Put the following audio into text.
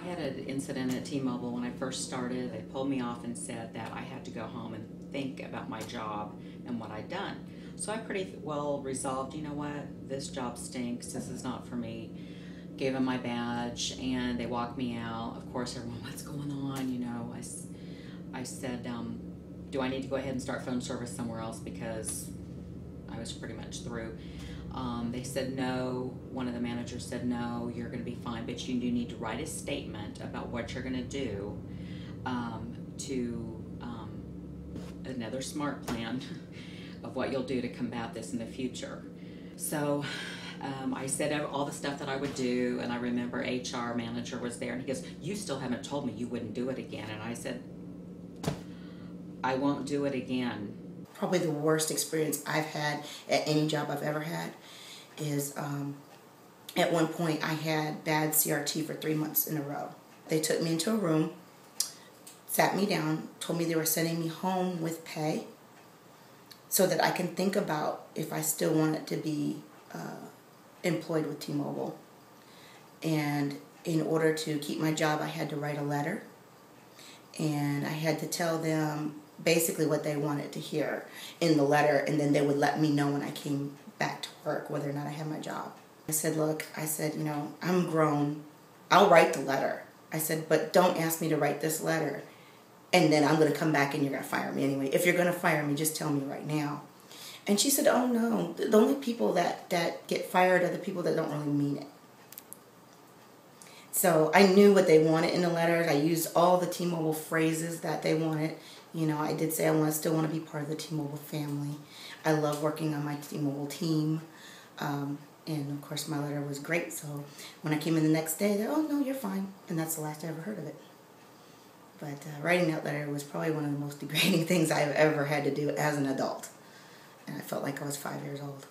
had an incident at T-Mobile when I first started. They pulled me off and said that I had to go home and think about my job and what I'd done. So I pretty well resolved, you know what, this job stinks, this is not for me. Gave them my badge and they walked me out. Of course, everyone, what's going on? You know, I said, do I need to go ahead and start phone service somewhere else because I was pretty much through. They said no. One of the managers said no, you're going to be fine, but you do need to write a statement about what you're going to do to another SMART plan of what you'll do to combat this in the future. So I said all the stuff that I would do, and I remember HR manager was there and he goes, you still haven't told me you wouldn't do it again. And I said, I won't do it again. Probably the worst experience I've had at any job I've ever had is at one point I had bad CRT for 3 months in a row. They took me into a room, sat me down, told me they were sending me home with pay so that I can think about if I still wanted to be employed with T-Mobile. And in order to keep my job, I had to write a letter, and I had to tell them basically what they wanted to hear in the letter, and then they would let me know when I came back to work whether or not I had my job. I said, look, you know, I'm grown. I'll write the letter. I said, but don't ask me to write this letter and then I'm going to come back and you're going to fire me anyway. If you're going to fire me, just tell me right now. And she said, oh no, the only people that get fired are the people that don't really mean it. So I knew what they wanted in the letters. I used all the T-Mobile phrases that they wanted. You know, I did say I still want to be part of the T-Mobile family. I love working on my T-Mobile team. And of course my letter was great. So when I came in the next day, they, oh no, you're fine. And that's the last I ever heard of it. But writing that letter was probably one of the most degrading things I've ever had to do as an adult. And I felt like I was 5 years old.